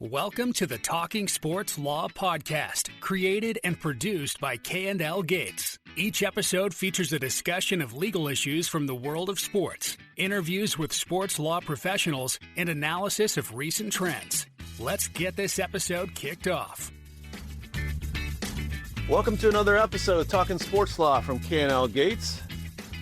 Welcome to the Talking Sports Law podcast, created and produced by K&L Gates. Each episode features a discussion of legal issues from the world of sports, interviews with sports law professionals, and analysis of recent trends. Let's get this episode kicked off. Welcome to another episode of Talking Sports Law from K&L Gates.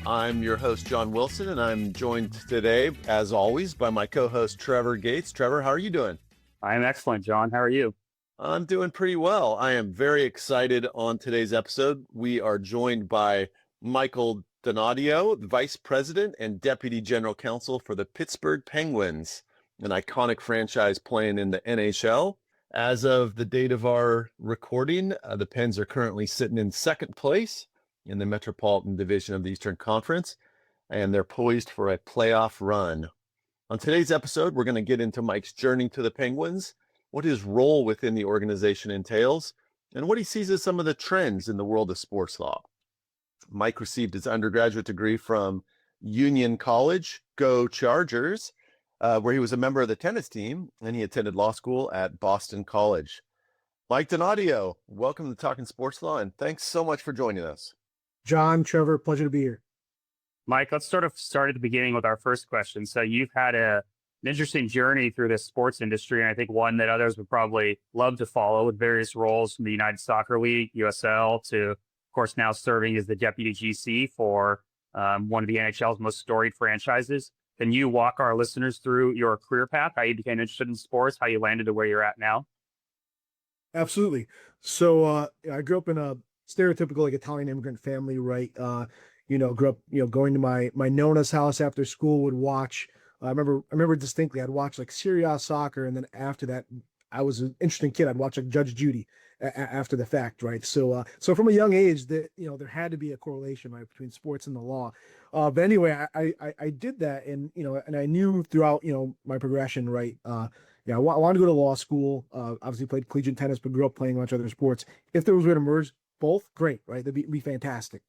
I'm your host, John Wilson, and I'm joined today, as always, by my co-host, Trevor Gates. Trevor, how are you doing? I'm excellent, John. How are you? I'm doing pretty well. I am very excited on today's episode. We are joined by Michael Donadio, Vice President and Deputy General Counsel for the Pittsburgh Penguins, an iconic franchise playing in the NHL. As of the date of our recording, the Pens are currently sitting in second place in the Metropolitan Division of the Eastern Conference, and they're poised for a playoff run. On today's episode, we're going to get into Mike's journey to the Penguins, what his role within the organization entails, and what he sees as some of the trends in the world of sports law. Mike received his undergraduate degree from Union College, Go Chargers, where he was a member of the tennis team, and he attended law school at Boston College. Mike Donadio, welcome to Talking Sports Law, and thanks so much for joining us. John, Trevor, pleasure to be here. Mike, let's sort of start at the beginning with our first question. So you've had an interesting journey through this sports industry, and I think one that others would probably love to follow, with various roles from the United Soccer League, USL, to, of course, now serving as the Deputy GC for one of the NHL's most storied franchises. Can you walk our listeners through your career path, how you became interested in sports, how you landed to where you're at now? Absolutely. So I grew up in a stereotypical Italian immigrant family, right? Grew up, going to my Nona's house after school, would watch. I remember distinctly, I'd watch like Serie A soccer. And then after that, I was an interesting kid. I'd watch like Judge Judy after the fact, right? So from a young age, there had to be a correlation, right, between sports and the law. But anyway, I did that, and I knew throughout, my progression, right? I wanted to go to law school. Obviously played collegiate tennis, but grew up playing a bunch of other sports. If there was a way to merge both, great, right? That'd be fantastic.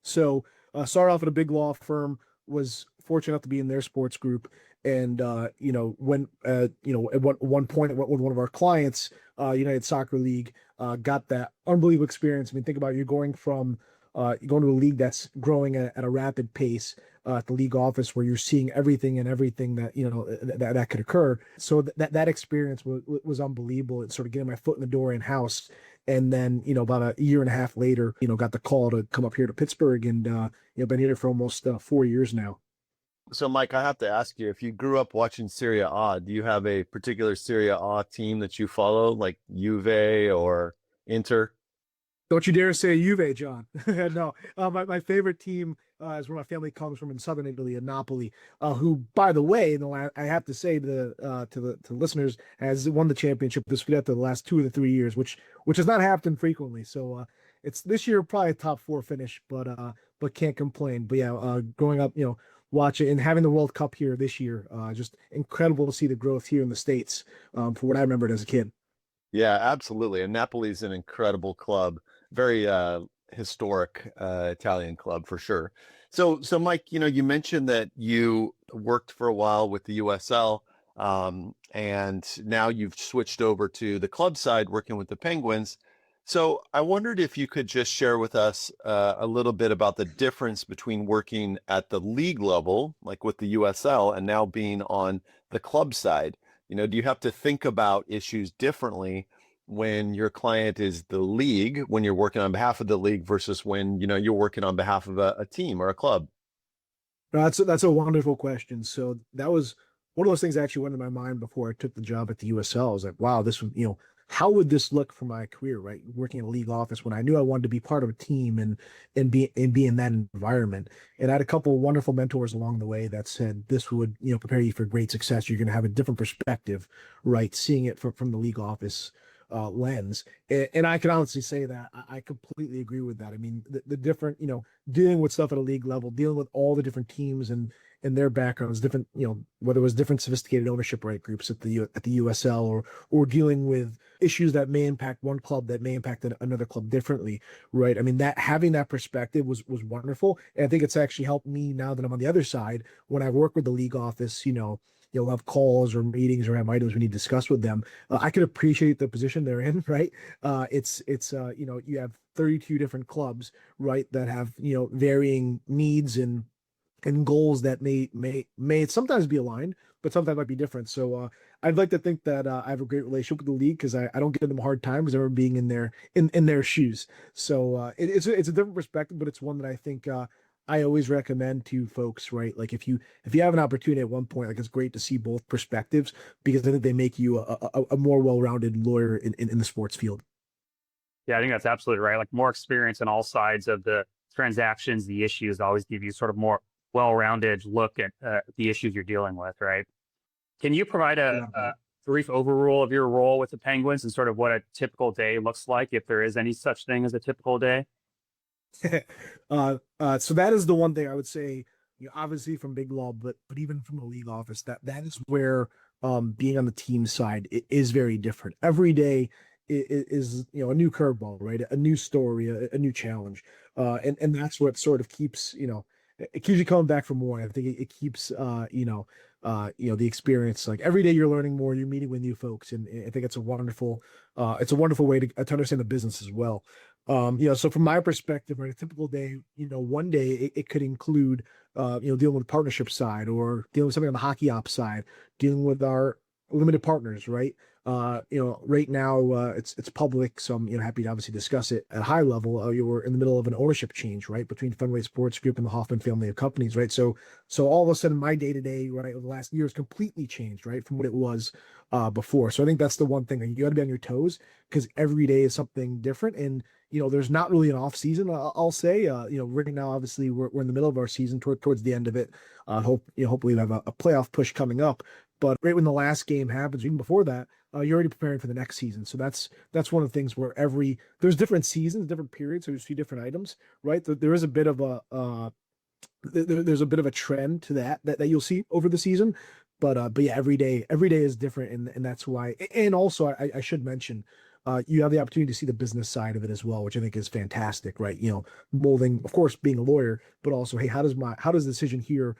So started off at a big law firm, was fortunate enough to be in their sports group. And, when, at one point with one of our clients, United Soccer League, got that unbelievable experience. I mean, think about it, you're going from going to a league that's growing at a rapid pace at the league office, where you're seeing everything that, that could occur. So that experience was unbelievable. It's sort of getting my foot in the door in-house. And then, about a year and a half later, got the call to come up here to Pittsburgh, and, been here for almost 4 years now. So, Mike, I have to ask you, if you grew up watching Serie A, do you have a particular Serie A team that you follow, like Juve or Inter? Don't you dare say Juve, John. No, my favorite team is where my family comes from, in southern Italy, in Napoli, who, by the way, I have to say to the listeners, has won the championship, the Scudetto, the last 2 of the 3 years, which has not happened frequently. So it's this year probably a top 4 finish, but can't complain. But yeah, growing up, watching and having the World Cup here this year, just incredible to see the growth here in the States, for what I remembered as a kid. Yeah, absolutely. And Napoli's an incredible club, very historic Italian club for sure. So Mike, you mentioned that you worked for a while with the USL, and now you've switched over to the club side, working with the Penguins. So I wondered if you could just share with us a little bit about the difference between working at the league level, like with the USL, and now being on the club side. Do you have to think about issues differently when your client is the league, when you're working on behalf of the league, versus when, you're working on behalf of a team or a club? That's a wonderful question. So that was one of those things that actually went in my mind before I took the job at the USL. I was like, wow, this would, how would this look for my career, right? Working in a league office, when I knew I wanted to be part of a team and be in that environment. And I had a couple of wonderful mentors along the way that said this would, prepare you for great success. You're going to have a different perspective, right? Seeing it from the league office lens. And I can honestly say that I completely agree with that. I mean, the different, dealing with stuff at a league level, dealing with all the different teams and their backgrounds, different, whether it was different sophisticated ownership right groups at the USL, or dealing with issues that may impact one club that may impact another club differently, right? I mean, that having that perspective was wonderful. And I think it's actually helped me now that I'm on the other side, when I work with the league office, have calls or meetings or have items we need to discuss with them. I can appreciate the position they're in, right? You have 32 different clubs, right, that have, varying needs and goals that may sometimes be aligned, but sometimes might be different. So I'd like to think that I have a great relationship with the league because I don't give them a hard time because I remember being in their shoes. So it's a different perspective, but it's one that I think I always recommend to folks, right? Like if you have an opportunity at one point, like it's great to see both perspectives because I think they make you a more well-rounded lawyer in the sports field. Yeah, I think that's absolutely right. Like more experience on all sides of the transactions, the issues always give you sort of more well-rounded look at the issues you're dealing with, right? Can you provide a brief overview of your role with the Penguins and sort of what a typical day looks like, if there is any such thing as a typical day? So that is the one thing I would say, obviously from Big Law, but even from the league office, that is where being on the team side is very different. Every day is a new curveball, right? A new story, a new challenge, and that's what sort of keeps it keeps you coming back for more. I think it keeps the experience. Like every day you're learning more, you're meeting with new folks, and I think it's a wonderful way to understand the business as well. So from my perspective, right, a typical day, one day it could include dealing with the partnership side or dealing with something on the hockey ops side, dealing with our limited partners, right? Right now it's public, so I'm happy to obviously discuss it at a high level. You were in the middle of an ownership change, right, between Fenway Sports Group and the Hoffman family of companies, right? So all of a sudden, my day to day, right, over the last year has completely changed, right, from what it was before. So I think that's the one thing that you got to be on your toes because every day is something different, and there's not really an off season. I'll say, right now, obviously, we're in the middle of our season towards the end of it. Hopefully we have a playoff push coming up. But right when the last game happens, even before that, you're already preparing for the next season. So that's one of the things where there's different seasons, different periods. So there's a few different items, right? There is a bit of there's a bit of a trend to that you'll see over the season. But yeah, every day is different, and that's why. And also, I should mention, you have the opportunity to see the business side of it as well, which I think is fantastic, right? Molding, of course, being a lawyer, but also, hey, how does the decision here?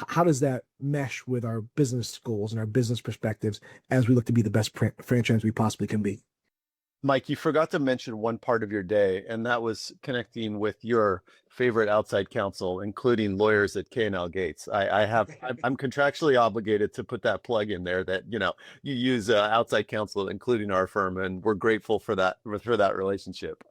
How does that mesh with our business goals and our business perspectives as we look to be the best franchise we possibly can be? Mike, you forgot to mention one part of your day, and that was connecting with your favorite outside counsel, including lawyers at K&L Gates. I'm contractually obligated to put that plug in there that, you use outside counsel, including our firm, and we're grateful for that relationship.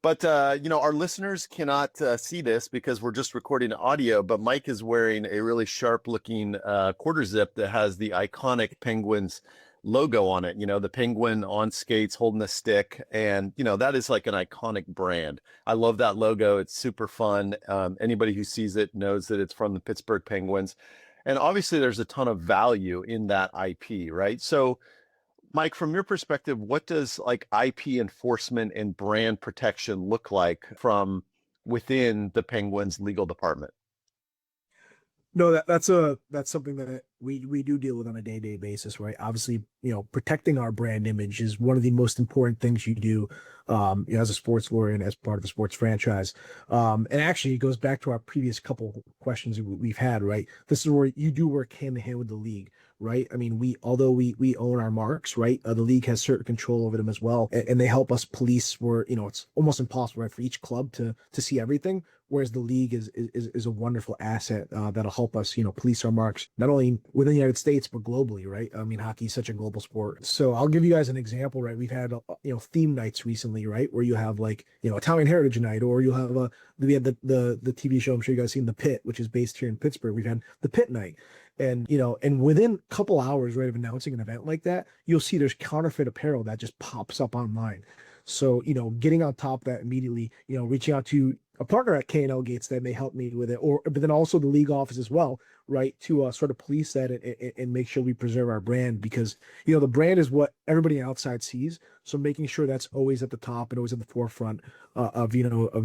But our listeners cannot see this because we're just recording audio, but Mike is wearing a really sharp looking quarter zip that has the iconic Penguins logo on it, the penguin on skates holding a stick. And, that is like an iconic brand. I love that logo. It's super fun. Anybody who sees it knows that it's from the Pittsburgh Penguins. And obviously there's a ton of value in that IP, right? So Mike, from your perspective, what does like IP enforcement and brand protection look like from within the Penguins legal department? No, that's something that we do deal with on a day-to-day basis, right? Obviously, protecting our brand image is one of the most important things you do, as a sports lawyer and as part of a sports franchise. And actually, it goes back to our previous couple questions we've had, right? This is where you do work hand in hand with the league, right? I mean, although we own our marks, right? The league has certain control over them as well, and they help us police where it's almost impossible, right, for each club to see everything. Whereas the league is a wonderful asset that'll help us, police our marks, not only within the United States, but globally, right? I mean, hockey is such a global sport. So I'll give you guys an example, right? We've had, theme nights recently, right? Where you have like, Italian Heritage Night, or you'll have we had the TV show, I'm sure you guys seen, The Pit, which is based here in Pittsburgh. We've had the Pit Night. And, and within a couple hours, right, of announcing an event like that, you'll see there's counterfeit apparel that just pops up online. So, getting on top of that immediately, reaching out to a partner at K&L Gates that may help me with it, but then also the league office as well, right, to sort of police that and make sure we preserve our brand, because the brand is what everybody outside sees. So making sure that's always at the top and always at the forefront of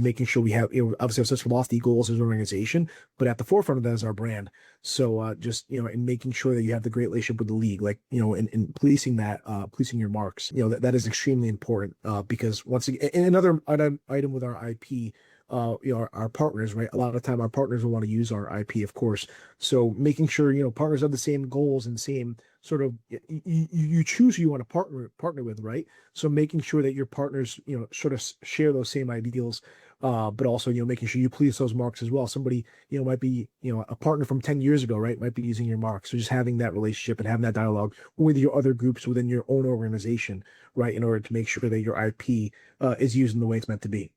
making sure we have obviously have such lofty goals as an organization, but at the forefront of that is our brand. So just in making sure that you have the great relationship with the league, like in policing that, policing your marks, that is extremely important because once again, and another item with our IP. our partners, right? A lot of the time our partners will want to use our IP, of course. So making sure, partners have the same goals and same sort of, you choose who you want to partner with, right? So making sure that your partners, sort of share those same ideals, but also, making sure you please those marks as well. Somebody, might be, a partner from 10 years ago, right? Might be using your mark. So just having that relationship and having that dialogue with your other groups within your own organization, right? In order to make sure that your IP is used in the way it's meant to be.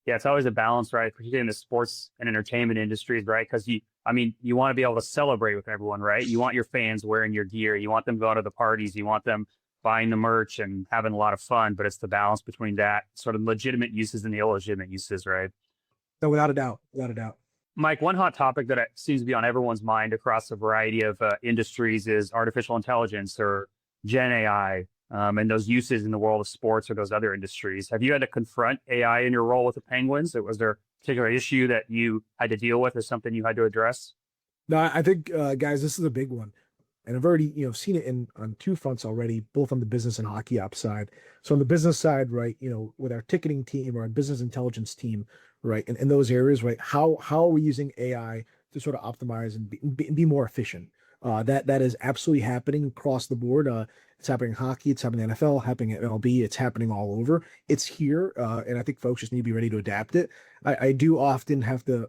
Yeah, it's always a balance, right? Particularly in the sports and entertainment industries, right? Because you want to be able to celebrate with everyone, right? You want your fans wearing your gear. You want them going to the parties. You want them buying the merch and having a lot of fun. But it's the balance between that sort of legitimate uses and the illegitimate uses, right? No, without a doubt, without a doubt. Mike, one hot topic that seems to be on everyone's mind across a variety of industries is artificial intelligence or Gen AI. And those uses in the world of sports or those other industries. Have you had to confront AI in your role with the Penguins? Was there a particular issue that you had to deal with or something you had to address? No, I think, guys, this is a big one. And I've already, seen it on two fronts already, both on the business and hockey ops side. So on the business side, right, with our ticketing team or our business intelligence team, right, in those areas, right, how are we using AI to sort of optimize and be more efficient? That is absolutely happening across the board. It's happening in hockey, it's happening in NFL, happening at MLB, it's happening all over. It's here, and I think folks just need to be ready to adapt it. I do often have to,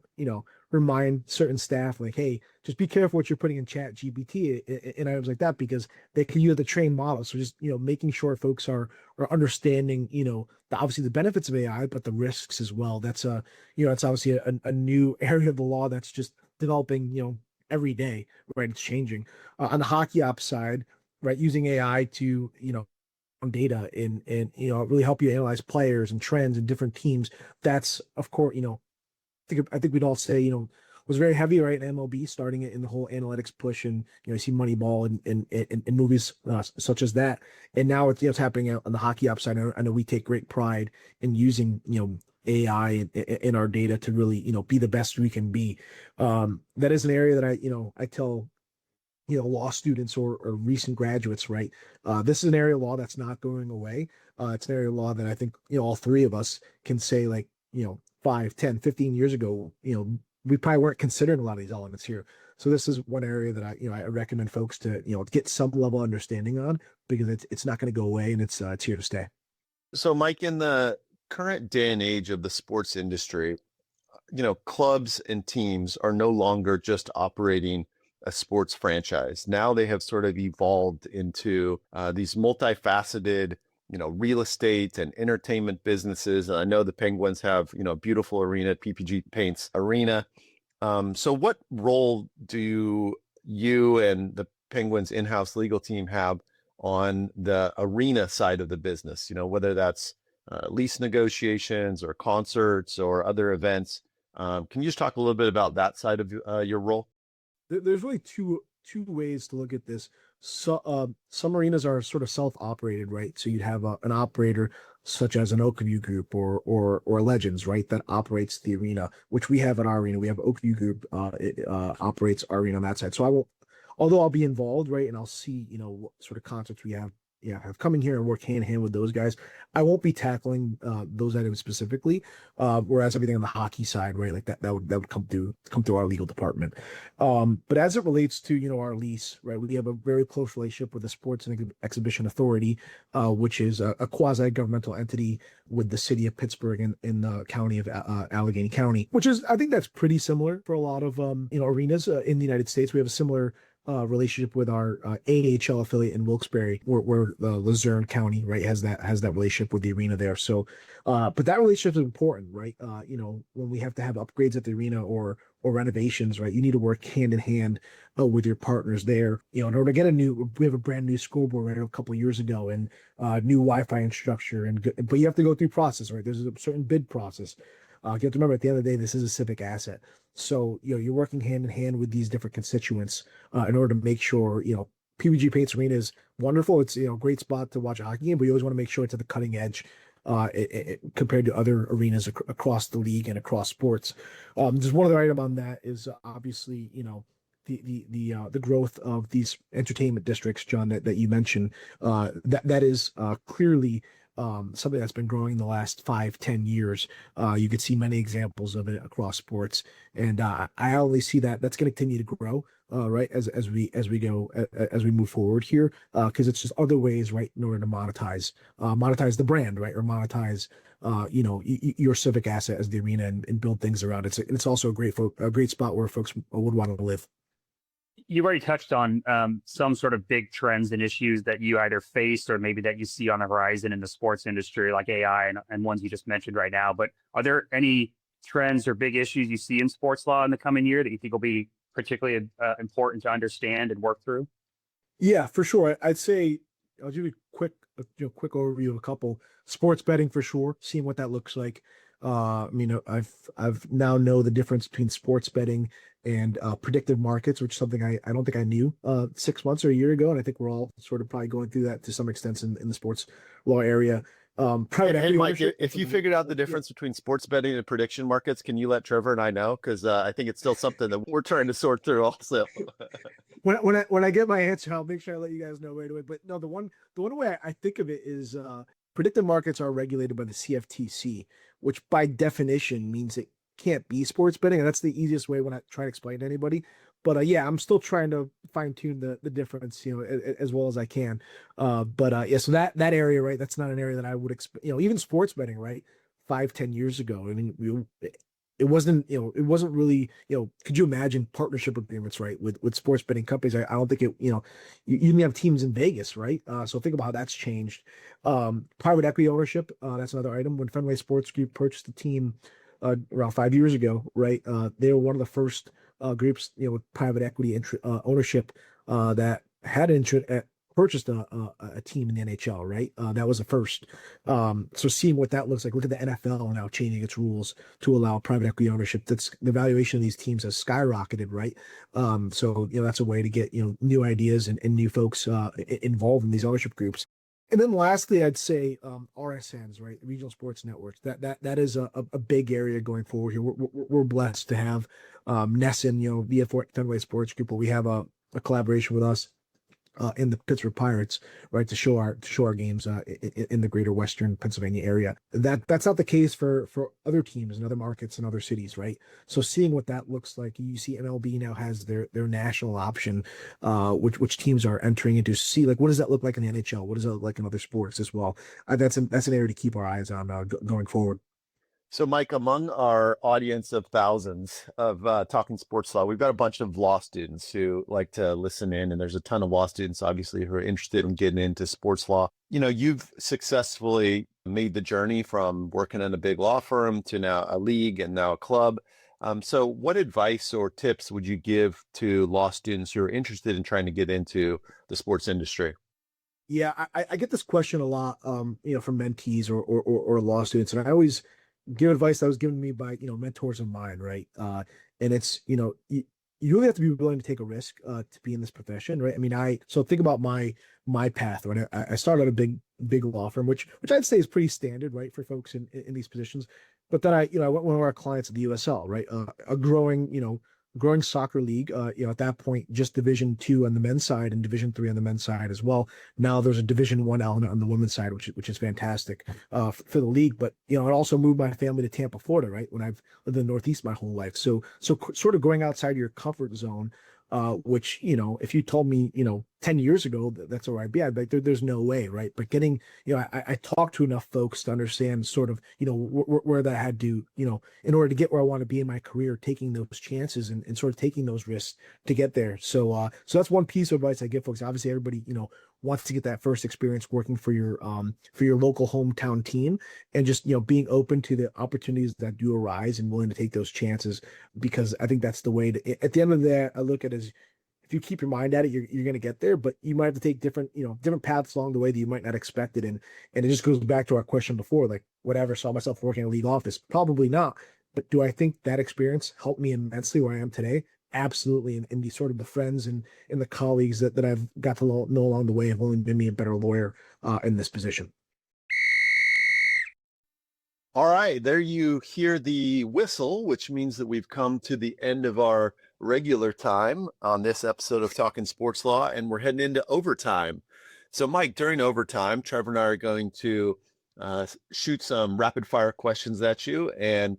remind certain staff, like, hey, just be careful what you're putting in chat GPT and items like that, because they can use the trained model. So just, making sure folks are understanding, obviously the benefits of AI, but the risks as well. That's it's obviously a new area of the law that's just developing, every day, right? It's changing. On the hockey ops side, right, using AI to, on data and really help you analyze players and trends and different teams. That's, of course, I think we'd all say, was very heavy, right, in MLB, starting it in the whole analytics push, and you see Moneyball and movies such as that, and now it's happening out on the hockey ops side. I know we take great pride in using AI in our data to really be the best we can be. That is an area that I tell law students or recent graduates, right? This is an area of law that's not going away. It's an area of law that I think all three of us can say, like, 5, 10, 15 years ago, we probably weren't considering a lot of these elements here. So this is one area that I recommend folks to, get some level of understanding on, because it's not going to go away, and it's here to stay. So Mike, in the current day and age of the sports industry, clubs and teams are no longer just operating a sports franchise. Now they have sort of evolved into these multifaceted real estate and entertainment businesses. And I know the Penguins have, beautiful arena, PPG Paints Arena. So what role do you and the Penguins in-house legal team have on the arena side of the business? Whether that's lease negotiations or concerts or other events. Can you just talk a little bit about that side of your role? There's really two ways to look at this. So some arenas are sort of self-operated, right? So you'd have an operator such as an Oakview Group or Legends, right, that operates the arena, which we have at our arena. We have Oakview Group operates our arena on that side. So I won't, although I'll be involved, right, and I'll see what sort of concerts we have coming here and work hand in hand with those guys. I won't be tackling those items specifically. Whereas everything on the hockey side, right, like that would come through our legal department. But as it relates to our lease, right, we have a very close relationship with the Sports and Exhibition Authority, which is a quasi-governmental entity with the city of Pittsburgh in the county of Allegheny County, which is, I think that's pretty similar for a lot of arenas in the United States. We have a similar relationship with our AHL affiliate in Wilkes-Barre, where Luzerne County, right, has that relationship with the arena there. So, but that relationship is important, right? When we have to have upgrades at the arena or renovations, right, you need to work hand in hand with your partners there. In order to get we have a brand new scoreboard right a couple of years ago, and new Wi-Fi infrastructure, but you have to go through process, right? There's a certain bid process. You have to remember, at the end of the day, this is a civic asset. So, you're working hand in hand with these different constituents in order to make sure, PPG Paints Arena is wonderful. It's, a great spot to watch a hockey game, but you always want to make sure it's at the cutting edge compared to other arenas across the league and across sports. Just one other item on that is obviously, the growth of these entertainment districts, John, that you mentioned, that is clearly something that's been growing in the last 5, 10 years. You could see many examples of it across sports, and I only see that that's going to continue to grow. Right as we move forward here, because it's just other ways, right, in order to monetize the brand, right, or monetize your civic asset as the arena, and build things around it. It's also a great spot where folks would want to live. You already touched on some sort of big trends and issues that you either faced or maybe that you see on the horizon in the sports industry, like AI and ones you just mentioned right now. But are there any trends or big issues you see in sports law in the coming year that you think will be particularly important to understand and work through? Yeah, for sure. I'd say I'll give you quick overview of a couple. Sports betting for sure, seeing what that looks like. I've now know the difference between sports betting and predictive markets, which is something I don't think I knew 6 months or a year ago, and I think we're all sort of probably going through that to some extent in the sports law area. Private equity Mike, ownership, if you figured out the difference between sports betting and prediction markets, can you let Trevor and I know? Because I think it's still something that we're trying to sort through also. When I get my answer, I'll make sure I let you guys know right away. But no, the one way I think of it is predictive markets are regulated by the CFTC, which by definition means it can't be sports betting, and that's the easiest way when I try to explain to anybody. But yeah, I'm still trying to fine tune the difference, as well as I can. Yeah, so that area, right? That's not an area that I would expect. Even sports betting, right? 5, 10 years ago, I mean, it wasn't, it wasn't really, could you imagine partnership agreements, right, with sports betting companies? I don't think you even have teams in Vegas, right? So think about how that's changed. Private equity ownership, that's another item. When Fenway Sports Group purchased the team around 5 years ago, right? They were one of the first groups, with private equity ownership that had purchased a team in the NHL, right? That was the first. So seeing what that looks like, look at the NFL now changing its rules to allow private equity ownership. That's the valuation of these teams has skyrocketed, right? So that's a way to get new ideas and new folks involved in these ownership groups. And then lastly, I'd say RSNs, right? Regional sports networks. That is a big area going forward here. We're blessed to have Nesson, via Fenway Sports Group, where we have a collaboration with us in the Pittsburgh Pirates, right, to show our games in the greater Western Pennsylvania area. That's not the case for other teams and other markets and other cities, right? So seeing what that looks like, you see MLB now has their national option, which teams are entering into. See, like, what does that look like in the NHL? What does that look like in other sports as well? That's an area to keep our eyes on going forward. So, Mike, among our audience of thousands of talking sports law, we've got a bunch of law students who like to listen in, and there's a ton of law students, obviously, who are interested in getting into sports law. You've successfully made the journey from working in a big law firm to now a league and now a club. So what advice or tips would you give to law students who are interested in trying to get into the sports industry? Yeah, I get this question a lot, from mentees or law students, and I always give advice that was given to me by mentors of mine, right? And it's you really have to be willing to take a risk to be in this profession, right? I mean, so think about my path, right? I started at a big law firm, which I'd say is pretty standard, right, for folks in these positions. But then I went with one of our clients at the USL, right? A growing soccer league, at that point, just Division II on the men's side and Division III on the men's side as well. Now there's a Division I element on the women's side, which is fantastic for the league. But it also moved my family to Tampa, Florida, right, when I've lived in the Northeast my whole life. So sort of going outside your comfort zone, which if you told me 10 years ago that's where I'd be, I'd be like, there's no way, right? But getting, I talked to enough folks to understand sort of where that had to, in order to get where I want to be in my career, taking those chances and sort of taking those risks to get there. So that's one piece of advice I give folks. Obviously everybody wants to get that first experience working for your local hometown team, and just being open to the opportunities that do arise and willing to take those chances, because I think that's the way to, at the end of the day, I look at it as, if you keep your mind at it, you're going to get there, but you might have to take different paths along the way that you might not expect it. And it just goes back to our question before, like, would I ever saw myself working in a league office? Probably not. But do I think that experience helped me immensely where I am today? Absolutely. And the sort of the friends and the colleagues that I've got to know along the way have only made me a better lawyer in this position. All right, there you hear the whistle, which means that we've come to the end of our regular time on this episode of Talking Sports Law, and we're heading into overtime. So, Mike, during overtime, Trevor and I are going to shoot some rapid fire questions at you, and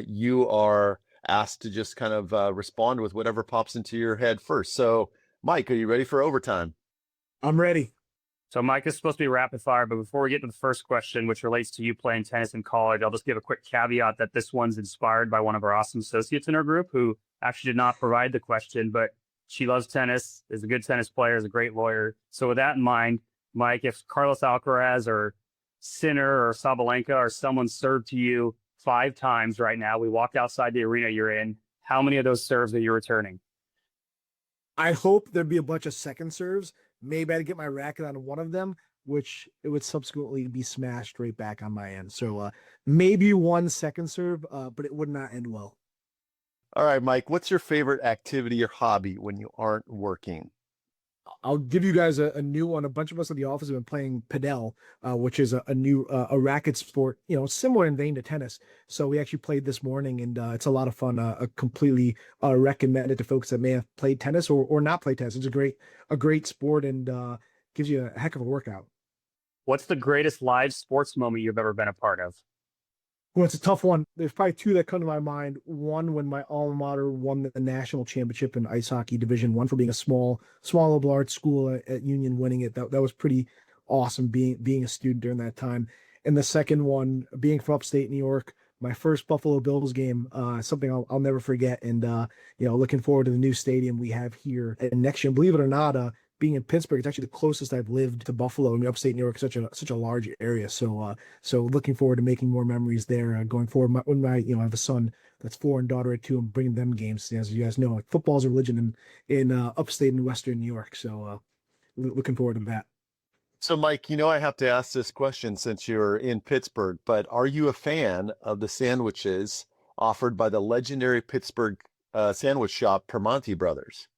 you are asked to just kind of respond with whatever pops into your head first. So, Mike, are you ready for overtime? I'm ready. So, Mike, this is supposed to be rapid fire, but before we get to the first question, which relates to you playing tennis in college, I'll just give a quick caveat that this one's inspired by one of our awesome associates in our group who actually did not provide the question, but she loves tennis, is a good tennis player, is a great lawyer. So with that in mind, Mike, if Carlos Alcaraz or Sinner or Sabalenka or someone served to you 5 times right now, we walked outside the arena you're in, how many of those serves are you returning? I hope there'd be a bunch of second serves. Maybe I'd get my racket on one of them, which it would subsequently be smashed right back on my end. So maybe 1 second serve, but it would not end well. All right, Mike, what's your favorite activity or hobby when you aren't working? I'll give you guys a new one. A bunch of us at the office have been playing padel, which is a new a racket sport, similar in vein to tennis. So we actually played this morning, and it's a lot of fun. I completely recommend it to folks that may have played tennis or not played tennis. It's a great sport, and gives you a heck of a workout. What's the greatest live sports moment you've ever been a part of? Well, it's a tough one. There's probably 2 that come to my mind. One, when my alma mater won the national championship in ice hockey Division I for being a small liberal arts school at Union, winning it. That was pretty awesome being a student during that time. And the second one, being from upstate New York, my first Buffalo Bills game, something I'll never forget. And looking forward to the new stadium we have here and next year. Believe it or not, being in Pittsburgh, it's actually the closest I've lived to Buffalo. In upstate New York, such a large area. So looking forward to making more memories there going forward. When I have a son that's 4 and daughter at 2, and bringing them games. As you guys know, like, football's a religion in upstate and Western New York. So looking forward to that. So, Mike, I have to ask this question since you're in Pittsburgh, but are you a fan of the sandwiches offered by the legendary Pittsburgh sandwich shop, Permonti Brothers?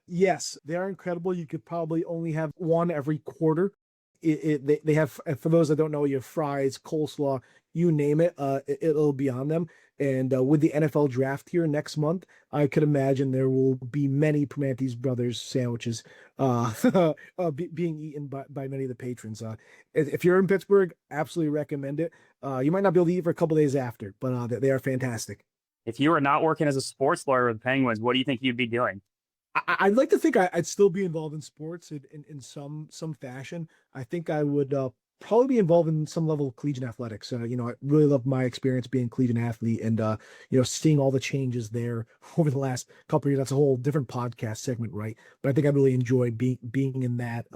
Yes, they are incredible. You could probably only have one every quarter. They have, for those that don't know, you have fries, coleslaw, you name it, it'll be on them. And with the NFL draft here next month, I could imagine there will be many Permonti's Brothers sandwiches being eaten by many of the patrons. If you're in Pittsburgh, absolutely recommend it. You might not be able to eat for a couple days after, but they are fantastic. If you were not working as a sports lawyer with the Penguins, what do you think you'd be doing? I'd like to think I'd still be involved in sports in some fashion. I think I would probably be involved in some level of collegiate athletics. I really love my experience being a collegiate athlete, and seeing all the changes there over the last couple of years. That's a whole different podcast segment, right? But I think I really enjoy being in that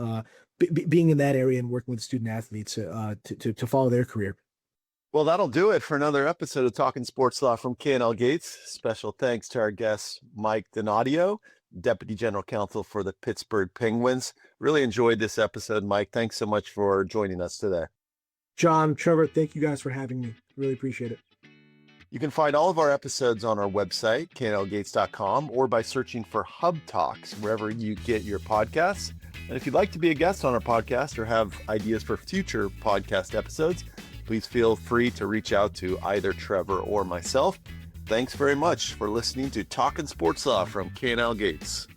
being in that area and working with student athletes to follow their career. Well, that'll do it for another episode of Talking Sports Law from K&L Gates. Special thanks to our guest, Mike Donadio, Deputy General Counsel for the Pittsburgh Penguins. Really enjoyed this episode, Mike. Thanks so much for joining us today. John, Trevor, thank you guys for having me. Really appreciate it. You can find all of our episodes on our website, knlgates.com, or by searching for Hub Talks wherever you get your podcasts. And if you'd like to be a guest on our podcast or have ideas for future podcast episodes, please feel free to reach out to either Trevor or myself. Thanks very much for listening to Talking Sports Law from K&L Gates.